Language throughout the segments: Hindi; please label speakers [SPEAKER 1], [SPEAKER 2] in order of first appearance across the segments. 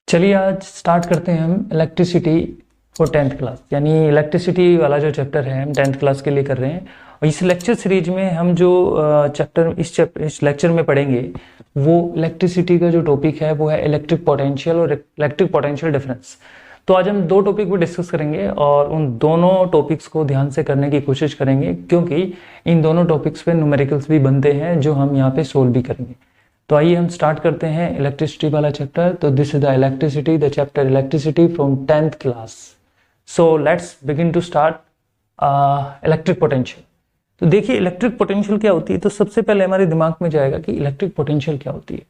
[SPEAKER 1] चलिए आज स्टार्ट करते हैं हम इलेक्ट्रिसिटी फॉर 10th क्लास, यानी इलेक्ट्रिसिटी वाला जो चैप्टर है हम 10th क्लास के लिए कर रहे हैं। और इस लेक्चर सीरीज में हम जो इस लेक्चर में पढ़ेंगे वो इलेक्ट्रिसिटी का जो टॉपिक है वो है इलेक्ट्रिक पोटेंशियल और इलेक्ट्रिक पोटेंशियल डिफरेंस। तो आज हम दो टॉपिक पर डिस्कस करेंगे और उन दोनों टॉपिक्स को ध्यान से करने की कोशिश करेंगे, क्योंकि इन दोनों टॉपिक्स पे न्यूमेरिकल्स भी बनते हैं जो हम यहाँ पे सोल्व भी करेंगे। तो आइए हम स्टार्ट करते हैं इलेक्ट्रिसिटी वाला चैप्टर। तो this is the electricity, the chapter electricity from 10th class. So let's begin to start electric potential. तो देखिए इलेक्ट्रिक पोटेंशियल क्या होती है, तो सबसे पहले हमारे दिमाग में जाएगा कि इलेक्ट्रिक पोटेंशियल क्या होती है।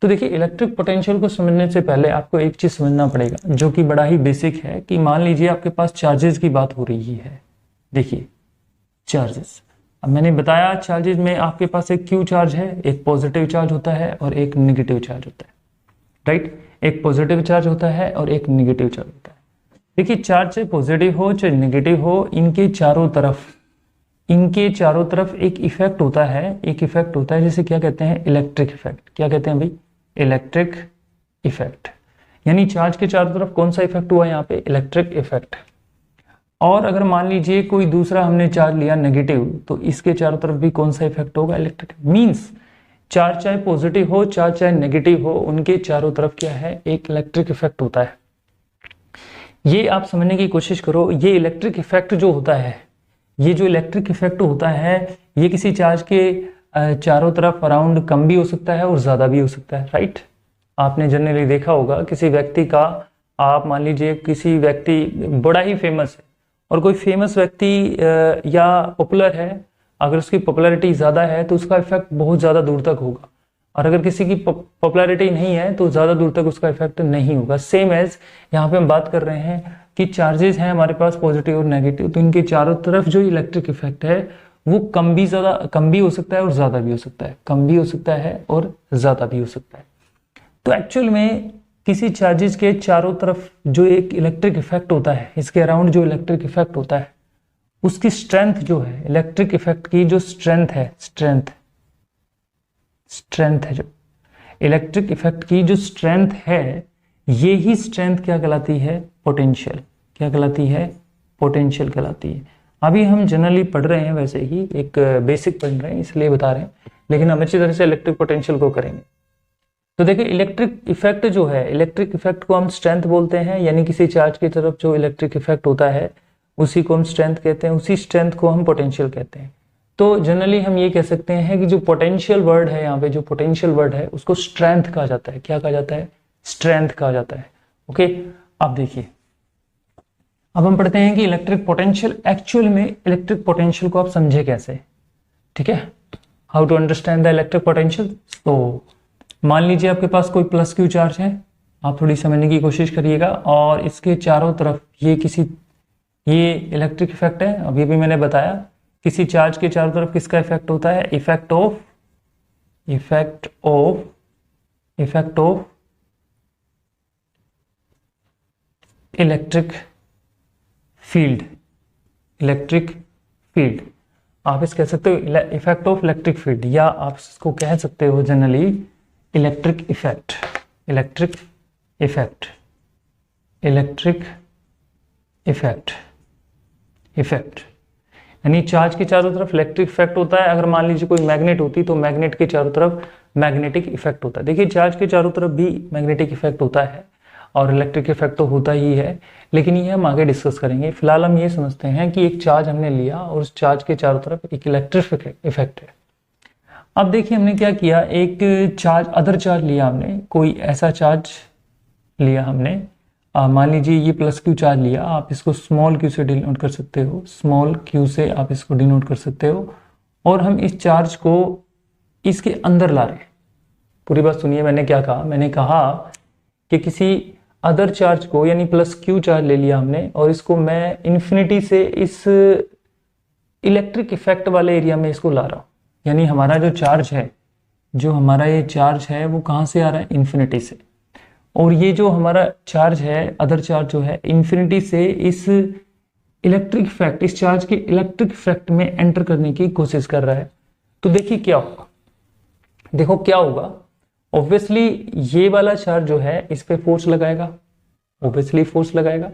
[SPEAKER 1] तो देखिए इलेक्ट्रिक पोटेंशियल को समझने से पहले आपको एक चीज समझना पड़ेगा जो कि बड़ा ही बेसिक है, कि मान लीजिए आपके पास चार्जेस की बात हो रही है। देखिए चार्जेस, अब मैंने बताया चार्जेस में आपके पास एक क्यू चार्ज है, एक पॉजिटिव चार्ज होता है और एक नेगेटिव चार्ज होता है, राइट। एक पॉजिटिव चार्ज होता है और एक नेगेटिव चार्ज होता है। देखिए चार्ज चाहे पॉजिटिव हो चाहे नेगेटिव हो, इनके चारों तरफ एक इफेक्ट होता है, जिसे क्या कहते हैं, इलेक्ट्रिक इफेक्ट। क्या कहते हैं भाई, इलेक्ट्रिक इफेक्ट। यानी चार्ज के चारों तरफ कौन सा इफेक्ट हुआ यहाँ पे, इलेक्ट्रिक इफेक्ट। और अगर मान लीजिए कोई दूसरा हमने चार्ज लिया नेगेटिव, तो इसके चारों तरफ भी कौन सा इफेक्ट होगा, इलेक्ट्रिक। मींस चार्ज चाहे पॉजिटिव हो चार्ज चाहे नेगेटिव हो, उनके चारों तरफ क्या है, एक इलेक्ट्रिक इफेक्ट होता है। ये आप समझने की कोशिश करो। ये इलेक्ट्रिक इफेक्ट जो होता है, ये जो इलेक्ट्रिक इफेक्ट होता है, ये किसी चार्ज के चारों तरफ अराउंड कम भी हो सकता है और ज्यादा भी हो सकता है, राइट। आपने जनरली देखा होगा किसी व्यक्ति का, आप मान लीजिए किसी व्यक्ति बड़ा ही फेमस है और कोई फेमस व्यक्ति या पॉपुलर है, अगर उसकी पॉपुलैरिटी ज़्यादा है तो उसका इफेक्ट बहुत ज़्यादा दूर तक होगा, और अगर किसी की पॉपुलैरिटी नहीं है तो ज़्यादा दूर तक उसका इफेक्ट नहीं होगा। सेम एज यहाँ पे हम बात कर रहे हैं कि चार्जेस हैं हमारे पास पॉजिटिव और नेगेटिव, तो इनके चारों तरफ जो इलेक्ट्रिक इफेक्ट है वो कम भी हो सकता है और ज़्यादा भी हो सकता है, कम भी हो सकता है और ज़्यादा भी हो सकता है। तो एक्चुअल में किसी चार्जेस के चारों तरफ जो एक इलेक्ट्रिक इफेक्ट होता है, इसके अराउंड जो इलेक्ट्रिक इफेक्ट होता है, उसकी स्ट्रेंथ जो है, इलेक्ट्रिक इफेक्ट की जो स्ट्रेंथ है, जो इलेक्ट्रिक इफेक्ट की जो स्ट्रेंथ है, ये ही स्ट्रेंथ क्या कहलाती है, पोटेंशियल। क्या कहलाती है, पोटेंशियल कहलाती है। अभी हम जनरली पढ़ रहे हैं, वैसे ही एक बेसिक पढ़ रहे हैं इसलिए बता रहे हैं, लेकिन हम अच्छी तरह से इलेक्ट्रिक पोटेंशियल को करेंगे। तो देखिए इलेक्ट्रिक इफेक्ट जो है, इलेक्ट्रिक इफेक्ट को हम स्ट्रेंथ बोलते हैं, यानी किसी चार्ज की तरफ जो इलेक्ट्रिक इफेक्ट होता है उसी को हम स्ट्रेंथ कहते हैं, उसी स्ट्रेंथ को हम पोटेंशियल कहते हैं। तो जनरली हम ये कह सकते हैं कि जो पोटेंशियल वर्ड है, यहाँ पे जो पोटेंशियल वर्ड है उसको स्ट्रेंथ कहा जाता है। क्या कहा जाता है, स्ट्रेंथ कहा जाता है। ओके, अब देखिए, अब हम पढ़ते हैं कि इलेक्ट्रिक पोटेंशियल, एक्चुअल में इलेक्ट्रिक पोटेंशियल को आप समझे कैसे, ठीक है, how to understand the electric potential. तो मान लीजिए आपके पास कोई प्लस क्यू चार्ज है, आप थोड़ी समझने की कोशिश करिएगा, और इसके चारों तरफ ये इलेक्ट्रिक इफेक्ट है। अभी भी मैंने बताया किसी चार्ज के चारों तरफ किसका इफेक्ट होता है, इफेक्ट ऑफ इलेक्ट्रिक फील्ड। आप इस कह सकते हो इफेक्ट ऑफ इलेक्ट्रिक फील्ड, या आप इसको कह सकते हो जनरली इलेक्ट्रिक इफेक्ट। यानी चार्ज के चारों तरफ इलेक्ट्रिक इफेक्ट होता है। अगर मान लीजिए कोई मैग्नेट होती तो मैग्नेट के चारों तरफ मैग्नेटिक इफेक्ट होता है। देखिए चार्ज के चारों तरफ भी मैग्नेटिक इफेक्ट होता है और इलेक्ट्रिक इफेक्ट तो होता ही है, लेकिन ये हम आगे डिस्कस करेंगे। फिलहाल हम ये समझते हैं कि एक चार्ज हमने लिया और उस चार्ज के चारों तरफ एक इलेक्ट्रिक इफेक्ट है। अब देखिए हमने क्या किया, एक चार्ज, अदर चार्ज लिया हमने, कोई ऐसा चार्ज लिया हमने, मान लीजिए ये प्लस क्यू चार्ज लिया, आप इसको स्मॉल क्यू से डिनोट कर सकते हो, स्मॉल क्यू से आप इसको डिनोट कर सकते हो, और हम इस चार्ज को इसके अंदर ला रहे हैं। पूरी बात सुनिए, मैंने क्या कहा, मैंने कहा कि किसी अदर चार्ज को, यानी प्लस क्यू चार्ज ले लिया हमने, और इसको मैं इन्फिनिटी से इस इलेक्ट्रिक इफेक्ट वाले एरिया में इसको ला रहा हूँ। यानी हमारा जो चार्ज है, जो हमारा ये चार्ज है वो कहाँ से आ रहा है, इन्फिनिटी से, और ये जो हमारा चार्ज है, अदर चार्ज जो है, इन्फिनिटी से इस इलेक्ट्रिक इफेक्ट, इस चार्ज के इलेक्ट्रिक इफेक्ट में एंटर करने की कोशिश कर रहा है। तो देखिए क्या होगा, देखो क्या होगा, ऑब्वियसली ये वाला चार्ज जो है इस पे फोर्स लगाएगा, ऑब्वियसली फोर्स लगाएगा।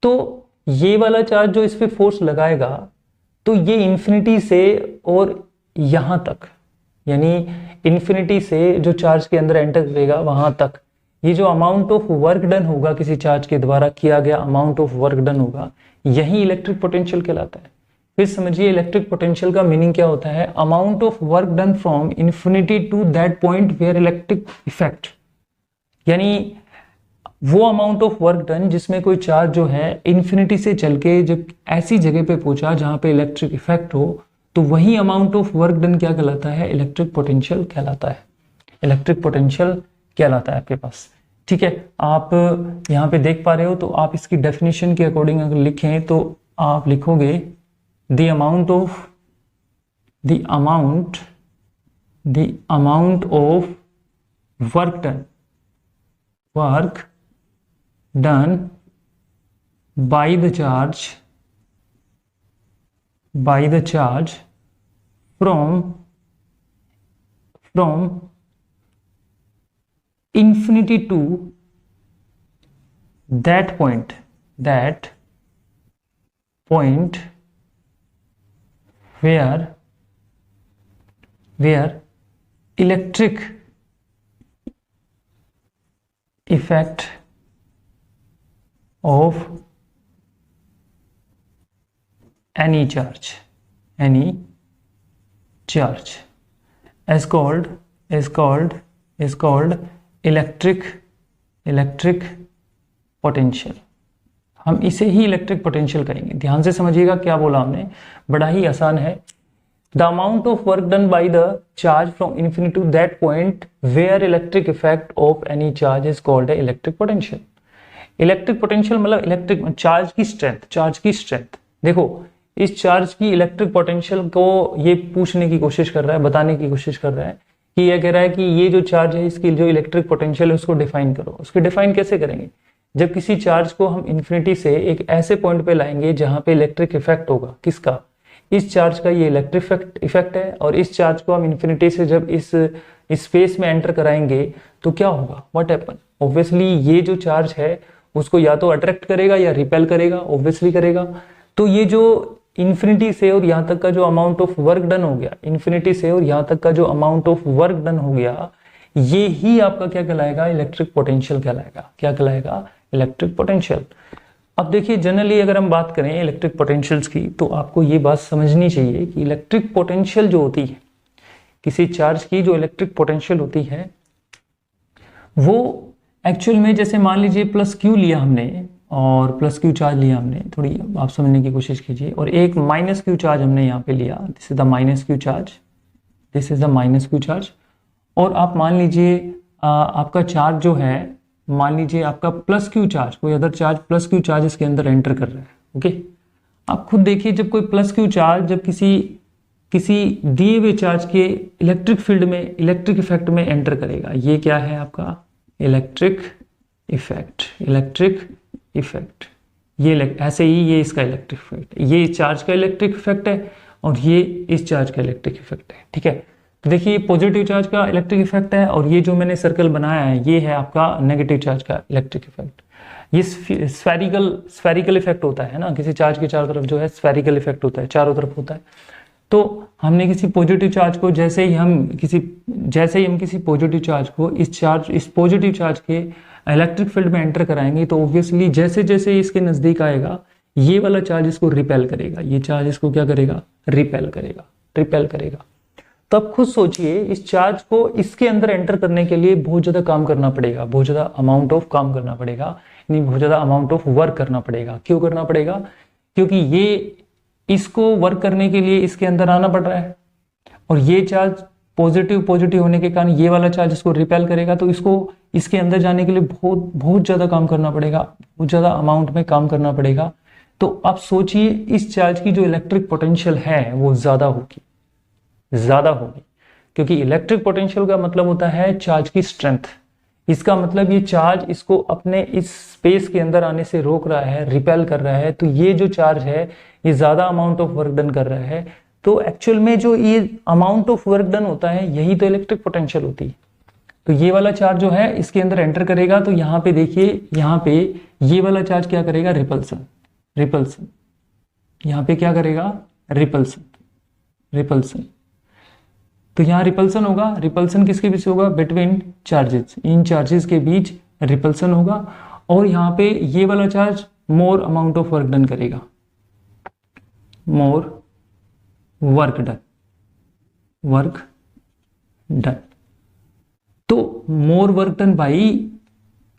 [SPEAKER 1] तो ये वाला चार्ज जो इस पे फोर्स लगाएगा तो ये इंफिनिटी से और यहां तक, यानी इंफिनिटी से जो चार्ज के अंदर एंटर करेगा वहां तक, ये जो अमाउंट ऑफ वर्क डन होगा किसी चार्ज के द्वारा किया गया अमाउंट ऑफ वर्क डन होगा, यही इलेक्ट्रिक पोटेंशियल कहलाता है। फिर समझिए इलेक्ट्रिक पोटेंशियल का मीनिंग क्या होता है, amount of work done from infinity to that point where electric effect, यानी वो अमाउंट ऑफ वर्क डन जिसमें कोई चार्ज जो है इंफिनिटी से चल के जब ऐसी जगह पे पहुंचा जहां पे इलेक्ट्रिक इफेक्ट हो, तो वही अमाउंट ऑफ वर्क डन क्या कहलाता है, इलेक्ट्रिक पोटेंशियल कहलाता है, इलेक्ट्रिक पोटेंशियल कहलाता है आपके पास। ठीक है, आप यहाँ पे देख पा रहे हो, तो आप इसकी डेफिनेशन के अकॉर्डिंग अगर लिखें तो आप लिखोगे the amount of work done by the charge from infinity to that point where electric effect of any charge is called electric potential. हम इसे ही इलेक्ट्रिक पोटेंशियल कहेंगे। ध्यान से समझिएगा क्या बोला हमने, बड़ा ही आसान है। The amount of work done by the charge from infinity to that point where electric effect of any charge is called a electric potential. Electric potential मतलब इलेक्ट्रिक चार्ज की स्ट्रेंथ। देखो इस चार्ज की इलेक्ट्रिक पोटेंशियल को ये पूछने की कोशिश कर रहा है, बताने की कोशिश कर रहा है कि यह कह रहा है कि ये जो चार्ज है इसकी जो इलेक्ट्रिक पोटेंशियल है उसको डिफाइन करो। उसको डिफाइन कैसे करेंगे, जब किसी चार्ज को हम इन्फिनिटी से एक ऐसे पॉइंट पे लाएंगे जहां पे इलेक्ट्रिक इफेक्ट होगा, किसका, इस चार्ज का ये इलेक्ट्रिक इफेक्ट है, और इस चार्ज को हम इन्फिनिटी से जब इस स्पेस में एंटर कराएंगे तो क्या होगा, व्हाट हैपन, ऑब्वियसली ये जो चार्ज है उसको या तो अट्रैक्ट करेगा या रिपेल करेगा, ऑब्वियसली करेगा। तो ये जो इन्फिनिटी से और यहाँ तक का जो अमाउंट ऑफ वर्क डन हो गया, इन्फिनिटी से और यहाँ तक का जो अमाउंट ऑफ वर्क डन हो गया, ये ही आपका क्या कहलाएगा, इलेक्ट्रिक पोटेंशियल कहलाएगा। क्या कहलाएगा, इलेक्ट्रिक पोटेंशियल। अब देखिए जनरली अगर हम बात करें इलेक्ट्रिक पोटेंशियल्स की, तो आपको ये बात समझनी चाहिए कि इलेक्ट्रिक पोटेंशियल जो होती है, किसी चार्ज की जो इलेक्ट्रिक पोटेंशियल होती है, वो एक्चुअल में जैसे मान लीजिए प्लस क्यू लिया हमने और प्लस क्यू चार्ज लिया हमने, थोड़ी आप समझने की कोशिश कीजिए, और एक माइनस क्यू चार्ज हमने यहाँ पे लिया, this is the minus Q charge, this is the minus Q charge. और आप मान लीजिए आपका चार्ज जो है, मान लीजिए आपका प्लस क्यू चार्ज, कोई other charge plus Q charge इसके अंदर एंटर कर रहा है। ओके, आप खुद देखिए जब कोई प्लस क्यू चार्ज जब किसी दिए हुए चार्ज के इलेक्ट्रिक फील्ड में इलेक्ट्रिक इफेक्ट में एंटर करेगा, ये क्या है आपका इलेक्ट्रिक इफेक्ट। ये ऐसे ही ये इसका इलेक्ट्रिक इफेक्ट, ये चार्ज का इलेक्ट्रिक इफेक्ट है और ये इस चार्ज का इलेक्ट्रिक इफेक्ट है। ठीक है, तो देखिए पॉजिटिव चार्ज का इलेक्ट्रिक इफेक्ट है, और ये जो मैंने सर्कल बनाया है ये है आपका नेगेटिव चार्ज का इलेक्ट्रिक इफेक्ट। ये स्फेरिकल इफेक्ट होता है ना, किसी चार्ज के चारों तरफ जो है स्फेरिकल इफेक्ट होता है, चारों तरफ होता है। तो हमने किसी पॉजिटिव चार्ज को जैसे ही हम किसी पॉजिटिव चार्ज को इस पॉजिटिव चार्ज के इलेक्ट्रिक फील्ड में एंटर कराएंगे, तो ऑब्वियसली जैसे जैसे इसके नजदीक आएगा ये वाला चार्ज इसको रिपेल करेगा, ये चार्ज इसको क्या करेगा, रिपेल करेगा। तो अब खुद सोचिए इस चार्ज को इसके अंदर एंटर करने के लिए बहुत ज्यादा काम करना पड़ेगा, बहुत ज्यादा अमाउंट ऑफ काम करना पड़ेगा, यानी बहुत ज्यादा अमाउंट ऑफ वर्क करना पड़ेगा। क्यों करना पड़ेगा, क्योंकि ये इसको वर्क करने के लिए इसके अंदर आना पड़ रहा है, और ये चार्ज पॉजिटिव होने के कारण ये वाला चार्ज इसको रिपेल करेगा, तो इसको इसके अंदर जाने के लिए बहुत ज्यादा काम करना पड़ेगा, बहुत ज्यादा अमाउंट में काम करना पड़ेगा। तो आप सोचिए इस चार्ज की जो इलेक्ट्रिक पोटेंशियल है वो ज्यादा होगी, क्योंकि इलेक्ट्रिक पोटेंशियल का मतलब होता है चार्ज की स्ट्रेंथ। इसका मतलब ये चार्ज इसको अपने इस स्पेस के अंदर आने से रोक रहा है, रिपेल कर रहा है, तो ये जो चार्ज है ये ज्यादा अमाउंट ऑफ वर्क डन कर रहा है। तो एक्चुअल में जो ये अमाउंट ऑफ वर्क डन होता है यही तो इलेक्ट्रिक पोटेंशियल होती है। तो ये वाला चार्ज जो है इसके अंदर एंटर करेगा, तो यहाँ पे देखिए, यहाँ पे ये वाला चार्ज क्या करेगा, रिपल्सन, रिपल्सन, यहाँ पे क्या करेगा, रिपल्सन, रिपल्सन। तो यहाँ रिपल्सन होगा, रिपल्सन किसके बीच होगा, बिटवीन चार्जेस, इन चार्जेस के बीच रिपल्सन होगा, और यहाँ पे ये वाला charge more amount of work done करेगा, more work done, work done. तो more work done by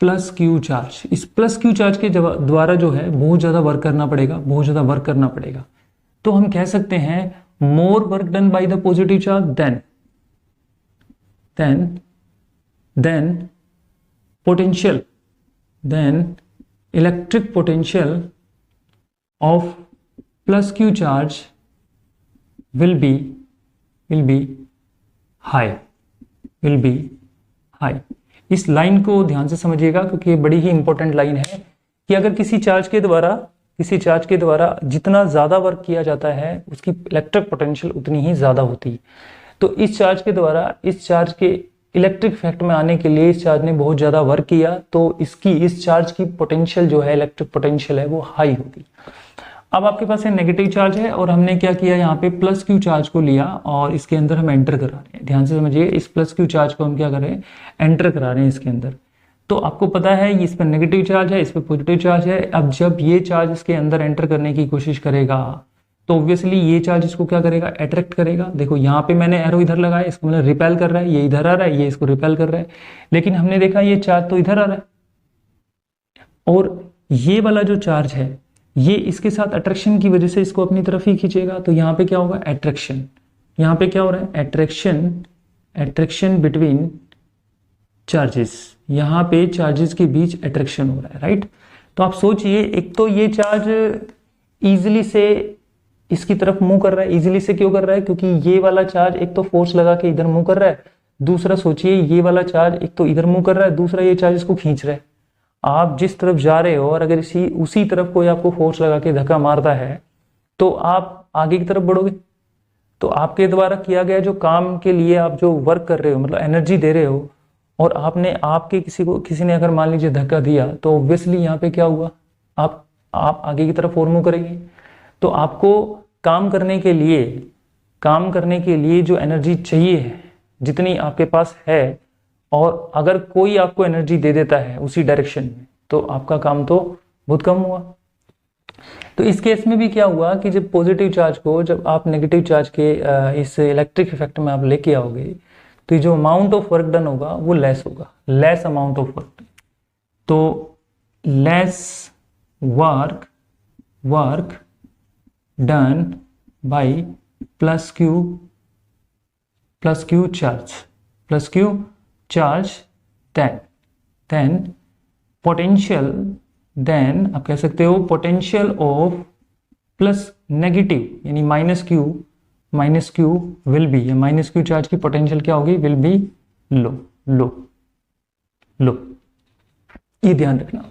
[SPEAKER 1] plus Q charge, इस प्लस क्यू चार्ज के द्वारा जो है बहुत ज्यादा वर्क करना पड़ेगा, बहुत ज्यादा वर्क करना पड़ेगा। तो हम कह सकते हैं more work done by the positive charge then potential, then electric potential of plus Q charge will be high, will be high। इस लाइन को ध्यान से समझिएगा क्योंकि ये बड़ी ही इंपॉर्टेंट लाइन है कि अगर किसी चार्ज के द्वारा जितना ज्यादा वर्क किया जाता है उसकी इलेक्ट्रिक पोटेंशियल उतनी ही ज्यादा होती है। तो इस चार्ज के द्वारा इस चार्ज के इलेक्ट्रिक इफेक्ट में आने के लिए इस चार्ज ने बहुत ज्यादा वर्क किया, तो इस चार्ज की पोटेंशियल जो है, इलेक्ट्रिक पोटेंशियल है, वो हाई होगी। अब आपके पास नेगेटिव चार्ज है और हमने क्या किया, यहाँ पे प्लस क्यू चार्ज को लिया और इसके अंदर हम एंटर करा रहे हैं। ध्यान से समझिए, इस प्लस क्यू चार्ज को हम क्या कर रहे हैं, एंटर करा रहे हैं इसके अंदर। तो आपको पता है इस पर नेगेटिव चार्ज है, इस पर पॉजिटिव चार्ज है। अब जब ये चार्ज इसके अंदर एंटर करने की कोशिश करेगा तो ऑब्वियसली ये चार्ज इसको क्या करेगा, अट्रैक्ट करेगा। देखो यहाँ पे मैंने एरो इधर लगाया, इसको मतलब रिपेल कर रहा है, ये इधर आ रहा है, ये इसको रिपेल कर रहा है। लेकिन हमने देखा ये चार्ज तो इधर आ रहा है और ये वाला जो चार्ज है ये इसके साथ अट्रैक्शन की वजह से इसको अपनी तरफ ही खींचेगा। तो यहाँ पे क्या होगा, अट्रैक्शन। यहाँ पे क्या हो रहा है, अट्रैक्शन बिटवीन चार्जेस। यहाँ पे चार्जेस के बीच अट्रैक्शन हो रहा है, राइट। तो आप सोचिए, एक तो ये चार्ज इजिली से इसकी तरफ मूव कर रहा है। इजिली से क्यों कर रहा है, क्योंकि ये वाला चार्ज एक तो फोर्स लगा के इधर मूव कर रहा है, दूसरा सोचिए ये वाला चार्ज एक तो इधर मूव कर रहा है, दूसरा ये चार्ज इसको खींच रहा है। आप जिस तरफ जा रहे हो और अगर उसी तरफ कोई आपको फोर्स लगा के धक्का मारता है तो आप आगे की तरफ बढ़ोगे। तो आपके द्वारा किया गया जो काम के लिए आप जो वर्क कर रहे हो, मतलब एनर्जी दे रहे हो, और आपने आपके किसी ने अगर मान लीजिए धक्का दिया तो ऑब्वियसली यहाँ पे क्या हुआ, आप आगे की तरफ और मूव करेंगे। तो आपको काम करने के लिए जो एनर्जी चाहिए है, जितनी आपके पास है, और अगर कोई आपको एनर्जी दे देता है उसी डायरेक्शन में तो आपका काम तो बहुत कम हुआ। तो इस केस में भी क्या हुआ कि जब पॉजिटिव चार्ज को जब आप नेगेटिव चार्ज के इस इलेक्ट्रिक इफेक्ट में आप लेके आओगे तो ये जो अमाउंट ऑफ वर्क डन होगा वो लेस होगा, लेस अमाउंट ऑफ वर्क। तो lace work done bye plus Q charge then potential, then आप कह सकते हो पोटेंशियल ऑफ प्लस नेगेटिव यानी माइनस क्यू विल बी, या माइनस क्यू चार्ज की पोटेंशियल क्या होगी, विल बी लो। ये ध्यान रखना।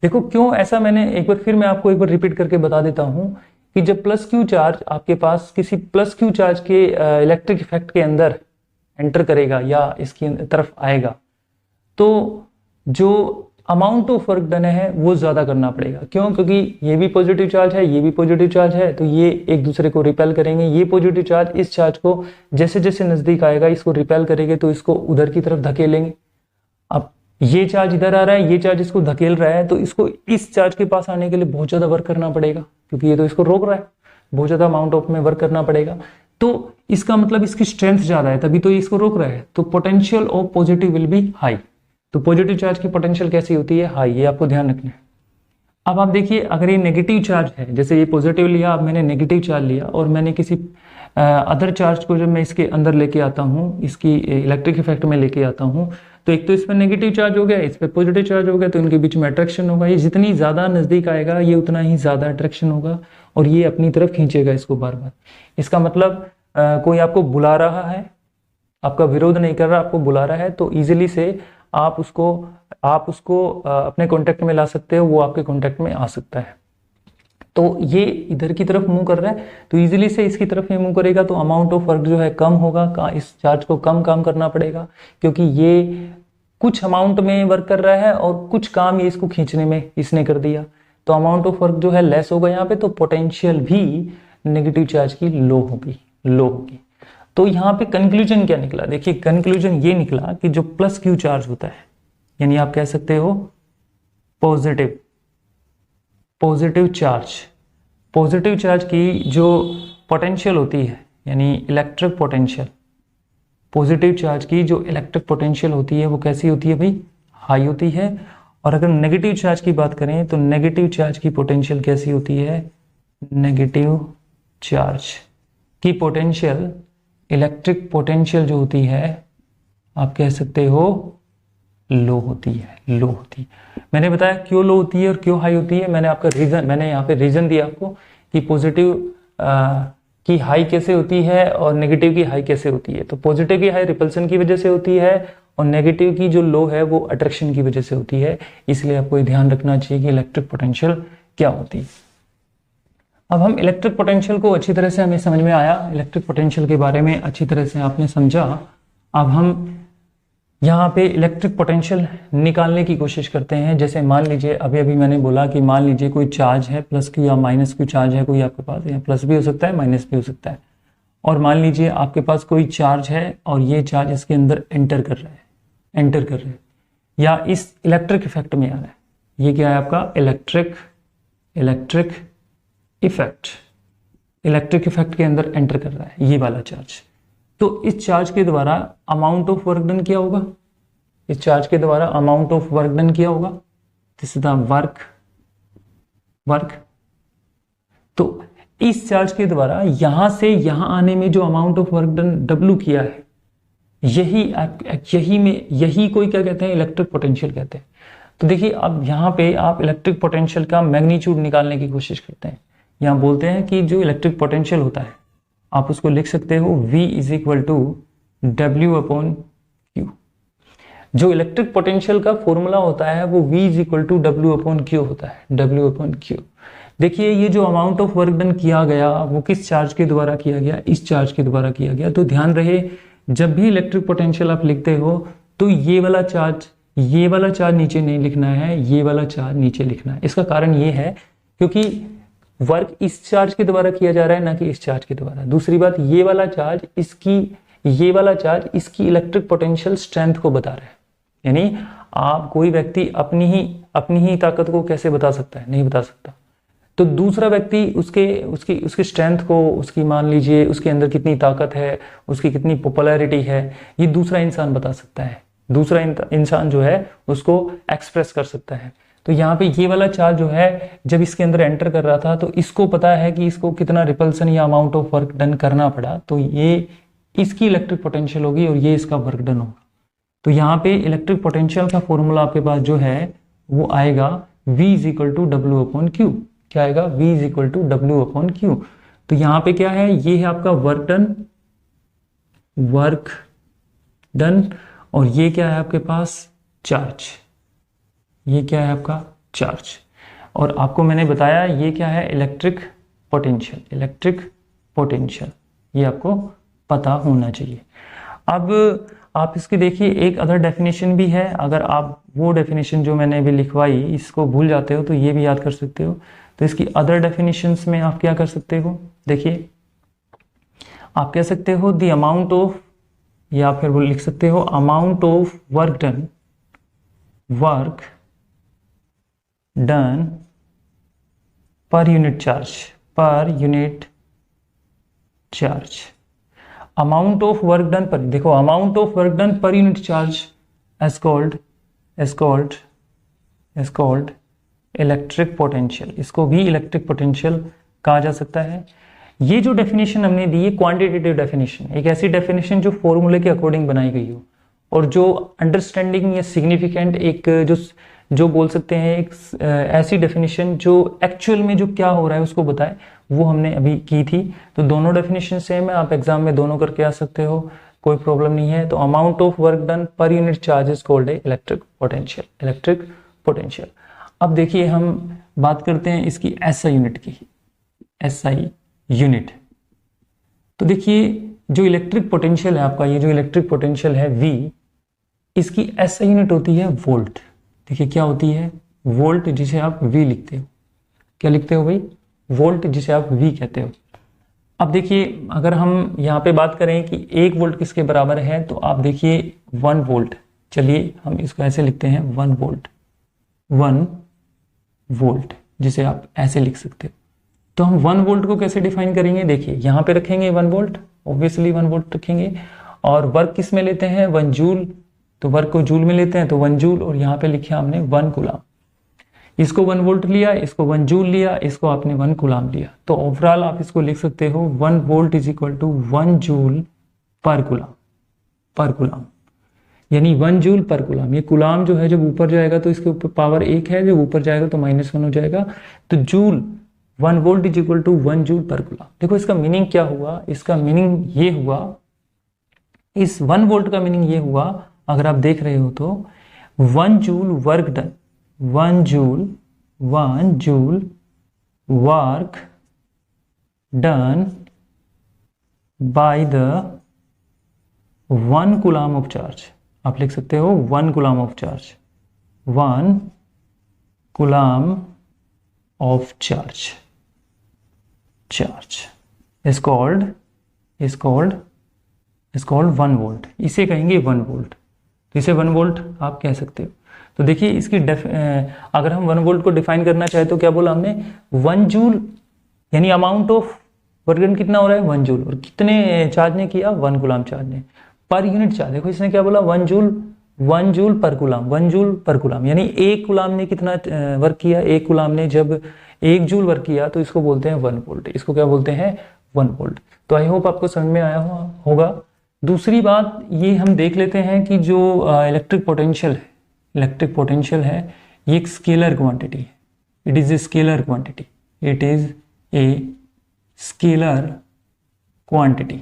[SPEAKER 1] देखो क्यों ऐसा, मैंने एक बार आपको एक बार रिपीट करके बता देता हूं कि जब प्लस क्यू चार्ज आपके पास किसी प्लस क्यू चार्ज के इलेक्ट्रिक इफेक्ट के अंदर एंटर करेगा या इसकी तरफ आएगा तो जो अमाउंट ऑफ वर्क डन है वो ज्यादा करना पड़ेगा। क्यों, क्योंकि ये भी पॉजिटिव चार्ज है, ये भी पॉजिटिव चार्ज है, तो ये एक दूसरे को रिपेल करेंगे। ये पॉजिटिव चार्ज इस चार्ज को जैसे जैसे नजदीक आएगा इसको रिपेल करेंगे तो इसको उधर की तरफ धकेलेंगे। अब ये चार्ज इधर आ रहा है, ये चार्ज इसको धकेल रहा है, तो इसको इस चार्ज के पास आने के लिए बहुत ज्यादा वर्क करना पड़ेगा क्योंकि ये तो इसको रोक रहा है, बहुत ज्यादा अमाउंट ऑफ में वर्क करना पड़ेगा। तो इसका मतलब इसकी स्ट्रेंथ ज्यादा है, तभी तो ये इसको रोक रहा है। तो potential of positive will be high. तो पॉजिटिव चार्ज की पोटेंशियल कैसी होती है, हाई। ये आपको ध्यान रखना है। अब आप देखिए, अगर ये नेगेटिव चार्ज है, जैसे ये पॉजिटिव लिया, अब मैंने नेगेटिव चार्ज लिया और मैंने किसी अदर चार्ज को जब मैं इसके अंदर लेके आता हूँ, इसकी इलेक्ट्रिक इफेक्ट में लेके आता हूँ, तो एक तो इस पर नेगेटिव चार्ज हो गया, इस पर पॉजिटिव चार्ज हो गया, तो इनके बीच में अट्रैक्शन होगा। ये जितनी ज्यादा नजदीक आएगा ये उतना ही ज्यादा अट्रैक्शन होगा और ये अपनी तरफ खींचेगा इसको बार बार। इसका मतलब कोई आपको बुला रहा है, आपका विरोध नहीं कर रहा, आपको बुला रहा है, तो इजीली से आप उसको अपने कांटेक्ट में ला सकते हो, वो आपके कांटेक्ट में आ सकता है। तो ये इधर की तरफ मूव कर रहा है, तो इजीली से इसकी तरफ ये मूव करेगा, तो अमाउंट ऑफ वर्क जो है कम होगा, इस चार्ज को कम काम करना पड़ेगा, क्योंकि ये कुछ अमाउंट में वर्क कर रहा है और कुछ काम ये इसको खींचने में इसने कर दिया, तो अमाउंट ऑफ वर्क जो है लेस होगा यहाँ पे, तो पोटेंशियल भी नेगेटिव चार्ज की लो होगी। तो यहाँ पे कंक्लूजन क्या निकला, देखिए कंक्लूजन ये निकला कि जो प्लस क्यू चार्ज होता है, यानी आप कह सकते हो पॉजिटिव चार्ज की जो पोटेंशियल होती है, यानी इलेक्ट्रिक पोटेंशियल, पॉजिटिव चार्ज की जो इलेक्ट्रिक पोटेंशियल होती है वो कैसी होती है भाई, हाई होती है। और अगर नेगेटिव चार्ज की बात करें तो नेगेटिव चार्ज की पोटेंशियल कैसी होती है, नेगेटिव चार्ज की पोटेंशियल, इलेक्ट्रिक पोटेंशियल जो होती है आप कह सकते हो लो होती है। मैंने बताया क्यों लो होती है और क्यों हाई होती है, मैंने यहाँ पे रीजन दिया आपको कि पॉजिटिव की हाई कैसे होती है और नेगेटिव की हाई कैसे होती है। तो पॉजिटिव की हाई रिपल्सन की वजह से होती है और नेगेटिव की जो लो है वो अट्रैक्शन की वजह से होती है, इसलिए आपको ध्यान रखना चाहिए कि इलेक्ट्रिक पोटेंशियल क्या होती है। अब हम इलेक्ट्रिक पोटेंशियल को अच्छी तरह से हमें समझ में आया, इलेक्ट्रिक पोटेंशियल के बारे में अच्छी तरह से आपने समझा। अब हम यहाँ पे इलेक्ट्रिक पोटेंशियल निकालने की कोशिश करते हैं। जैसे मान लीजिए अभी मैंने बोला कि मान लीजिए कोई चार्ज है, प्लस क्यू या माइनस क्यू चार्ज है कोई आपके पास, या प्लस भी हो सकता है माइनस भी हो सकता है। और मान लीजिए आपके पास कोई चार्ज है और ये चार्ज इसके अंदर एंटर कर रहा है या इस इलेक्ट्रिक इफेक्ट में आ रहा है। ये क्या है आपका इलेक्ट्रिक इफेक्ट के अंदर एंटर कर रहा है ये वाला चार्ज। तो इस चार्ज के द्वारा अमाउंट ऑफ वर्क डन क्या होगा, दिस इज द वर्क। तो इस चार्ज के द्वारा यहां से यहां आने में जो amount of work done W किया है, यही कोई क्या कहते हैं, इलेक्ट्रिक पोटेंशियल कहते हैं। तो देखिए अब यहाँ पे आप इलेक्ट्रिक पोटेंशियल का मैग्नीट्यूड निकालने की कोशिश करते हैं। यहाँ बोलते हैं कि जो इलेक्ट्रिक पोटेंशियल होता है आप उसको लिख सकते हो V is equal to W upon Q। जो इलेक्ट्रिक पोटेंशियल का फॉर्मूला होता है वो V is equal to W upon Q होता है, W अपॉन Q। देखिए ये जो अमाउंट ऑफ वर्क डन किया गया वो किस चार्ज के द्वारा किया गया, इस चार्ज के द्वारा किया गया। तो ध्यान रहे जब भी इलेक्ट्रिक पोटेंशियल आप लिखते हो तो ये वाला चार्ज नीचे नहीं लिखना है, ये वाला चार्ज नीचे लिखना है। इसका कारण ये है क्योंकि वर्क इस चार्ज के द्वारा किया जा रहा है ना कि इस चार्ज के द्वारा। दूसरी बात ये वाला चार्ज इसकी इलेक्ट्रिक पोटेंशियल स्ट्रेंथ को बता रहा है। यानी आप कोई व्यक्ति अपनी ही ताकत को कैसे बता सकता है, नहीं बता सकता। तो दूसरा व्यक्ति उसकी स्ट्रेंथ को, उसकी मान लीजिए उसके अंदर कितनी ताकत है, उसकी कितनी पॉपुलैरिटी है, ये दूसरा इंसान बता सकता है। दूसरा इंसान जो है उसको एक्सप्रेस कर सकता है। तो यहाँ पे ये वाला चार्ज जो है जब इसके अंदर एंटर कर रहा था तो इसको पता है कि इसको कितना रिपल्सन या अमाउंट ऑफ वर्क डन करना पड़ा, तो ये इसकी इलेक्ट्रिक पोटेंशियल होगी और ये इसका वर्क डन होगा। तो यहाँ पे इलेक्ट्रिक पोटेंशियल का फॉर्मूला आपके पास जो है वो आएगा V is equal to W upon Q। क्या आएगा, V is equal to W upon Q। तो यहाँ पे क्या है, ये है आपका वर्क डन और ये क्या है आपके पास चार्ज, ये क्या है आपका चार्ज। और आपको मैंने बताया ये क्या है, इलेक्ट्रिक पोटेंशियल, ये आपको पता होना चाहिए। अब आप इसकी देखिए एक अदर डेफिनेशन भी है। अगर आप वो डेफिनेशन जो मैंने अभी लिखवाई इसको भूल जाते हो तो ये भी याद कर सकते हो। तो इसकी अदर डेफिनेशंस में आप क्या कर सकते हो, देखिए आप कह सकते हो द अमाउंट ऑफ, या फिर वो लिख सकते हो amount of work done per unit charge. Amount of work done per, देखो amount of work done per unit charge as called electric potential. इसको भी इलेक्ट्रिक पोटेंशियल कहा जा सकता है। ये जो डेफिनेशन हमने दी है क्वांटिटेटिव डेफिनेशन, एक ऐसी डेफिनेशन जो फॉर्मूले के अकॉर्डिंग बनाई गई हो और जो अंडरस्टैंडिंग या सिग्निफिकेंट एक जो बोल सकते हैं एक ऐसी डेफिनेशन जो एक्चुअल में जो क्या हो रहा है उसको बताए, वो हमने अभी की थी। तो दोनों डेफिनेशन सेम है, आप एग्जाम में दोनों करके आ सकते हो, कोई प्रॉब्लम नहीं है। तो amount of work done per unit charge is called electric potential. अब देखिए हम बात करते हैं इसकी एसआई यूनिट की, एसआई यूनिट। तो देखिए जो इलेक्ट्रिक पोटेंशियल है आपका, ये जो इलेक्ट्रिक पोटेंशियल है V, इसकी एसआई यूनिट होती है वोल्ट। देखिए क्या होती है, वोल्ट, जिसे आप V लिखते हो। क्या लिखते हो भाई, वोल्ट, जिसे आप V कहते हो। अब देखिए अगर हम यहाँ पे बात करें कि 1 वोल्ट किसके बराबर है, तो आप देखिए 1 वोल्ट, चलिए हम इसको ऐसे लिखते हैं 1 वोल्ट, 1 वोल्ट, जिसे आप ऐसे लिख सकते हो। तो हम 1 वोल्ट को कैसे डिफाइन करेंगे, देखिए यहाँ पे रखेंगे 1 वोल्ट, ऑब्वियसली 1 वोल्ट रखेंगे, और वर्क किस में लेते हैं, 1 जूल, तो वर्क को जूल में लेते हैं तो 1 जूल, और यहाँ पे लिखा हमने 1 कूलाम। इसको 1 वोल्ट लिया, इसको 1 जूल लिया, इसको आपने 1 कूलाम लिया, तो ओवरऑल आप इसको लिख सकते हो 1 volt is equal to 1 joule per coulomb, per coulomb, यानी 1 जूल पर कूलाम। ये कूलाम जो है जब ऊपर जाएगा तो इसके ऊपर पावर 1 है, जब ऊपर जाएगा तो -1 हो जाएगा, तो joule 1 volt is equal to 1 joule per coulomb. देखो इसका मीनिंग क्या हुआ, इसका मीनिंग ये हुआ, इस 1 वोल्ट का मीनिंग ये हुआ, अगर आप देख रहे हो तो 1 joule work done, 1 joule work done by the 1 coulomb of charge. आप लिख सकते हो 1 coulomb of charge, 1 coulomb of charge is called 1 volt. इसे कहेंगे 1 वोल्ट, तो इसे 1 वोल्ट आप कह सकते हो। तो देखिए इसकी अगर हम 1 वोल्ट को डिफाइन करना चाहे तो क्या बोला हमने, 1 जूल, यानी अमाउंट ऑफ वर्क डन कितना हो रहा है 1 जूल, और कितने चार्ज ने किया, 1 कूलाम चार्ज ने, पर यूनिट चार्ज। देखो इसने क्या बोला, 1 joule per coulomb, 1 joule per coulomb, यानी 1 कूलाम ने कितना वर्क किया, 1 कूलाम ने जब 1 जूल वर्क किया तो इसको बोलते हैं 1 वोल्ट, इसको क्या बोलते हैं 1 वोल्ट। तो आई होप आपको समझ में आया होगा। दूसरी बात ये हम देख लेते हैं कि जो इलेक्ट्रिक पोटेंशियल है ये एक स्केलर क्वांटिटी है, it is a scalar quantity, it is a scalar quantity.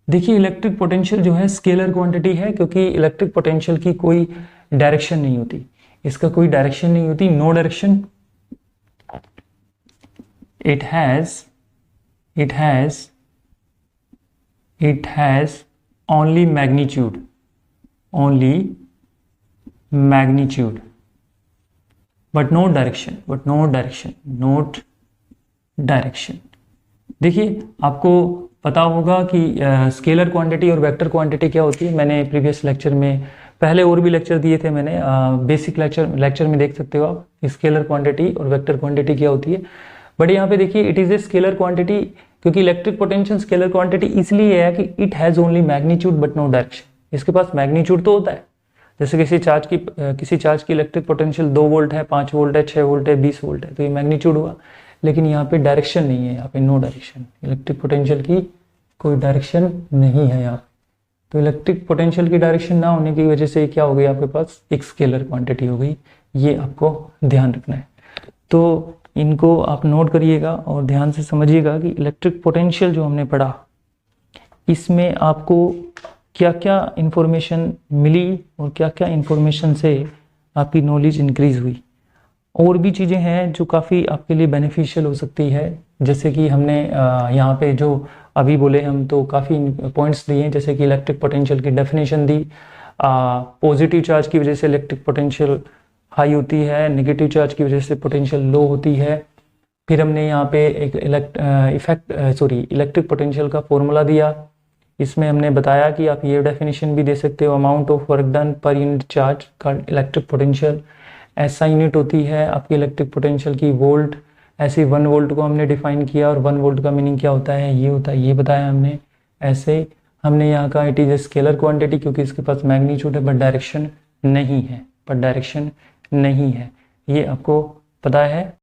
[SPEAKER 1] देखिए इलेक्ट्रिक पोटेंशियल जो है स्केलर क्वांटिटी है, क्योंकि इलेक्ट्रिक पोटेंशियल की कोई डायरेक्शन नहीं होती, इसका कोई डायरेक्शन नहीं होती, no direction, it has only magnitude, but no direction। देखिए आपको पता होगा कि स्केलर क्वांटिटी और वेक्टर क्वांटिटी क्या होती है, मैंने प्रीवियस लेक्चर में, पहले और भी लेक्चर दिए थे मैंने, बेसिक लेक्चर में देख सकते हो आप, स्केलर क्वांटिटी और वेक्टर क्वांटिटी क्या होती है। बट यहाँ पे देखिए it is a scalar quantity, क्योंकि इलेक्ट्रिक पोटेंशियल स्केलर क्वांटिटी इसलिए है कि it has only magnitude but no direction. इसके पास मैग्नीट्यूड तो होता है, जैसे किसी चार्ज की इलेक्ट्रिक पोटेंशियल 2 वोल्ट है, 5 वोल्ट है, 6 वोल्ट है, 20 वोल्ट है, तो ये मैग्नीट्यूड हुआ, लेकिन यहाँ पे डायरेक्शन नहीं है, यहाँ पे नो डायरेक्शन, इलेक्ट्रिक पोटेंशियल की कोई डायरेक्शन नहीं है यहाँ पे। तो इलेक्ट्रिक पोटेंशियल की डायरेक्शन ना होने की वजह से क्या हो गई, आपके पास एक स्केलर क्वांटिटी हो गई, ये आपको ध्यान रखना है। तो इनको आप नोट करिएगा और ध्यान से समझिएगा कि इलेक्ट्रिक पोटेंशियल जो हमने पढ़ा, इसमें आपको क्या क्या इन्फॉर्मेशन मिली और क्या क्या इन्फॉर्मेशन से आपकी नॉलेज इंक्रीज हुई। और भी चीज़ें हैं जो काफ़ी आपके लिए बेनिफिशियल हो सकती है, जैसे कि हमने यहाँ पे जो अभी बोले हम, तो काफ़ी पॉइंट्स दिए हैं, जैसे कि इलेक्ट्रिक पोटेंशियल की डेफिनेशन दी, पॉजिटिव चार्ज की वजह से इलेक्ट्रिक पोटेंशियल हाई होती है, नेगेटिव चार्ज की वजह से पोटेंशियल लो होती है। फिर हमने यहाँ पे एक इलेक्ट्रिक पोटेंशियल का फॉर्मूला दिया, इसमें हमने बताया कि आप ये डेफिनेशन भी दे सकते हो, amount of work done per unit charge का इलेक्ट्रिक पोटेंशियल, ऐसा यूनिट होती है आपकी इलेक्ट्रिक पोटेंशियल की वोल्ट। ऐसे 1 वोल्ट को हमने डिफाइन किया, और 1 वोल्ट का मीनिंग क्या होता है, ये होता है, ये बताया हमने। ऐसे हमने यहाँ का it is a scalar quantity, क्योंकि इसके पास मैग्नीट्यूड है बट डायरेक्शन नहीं है, ये आपको पता है।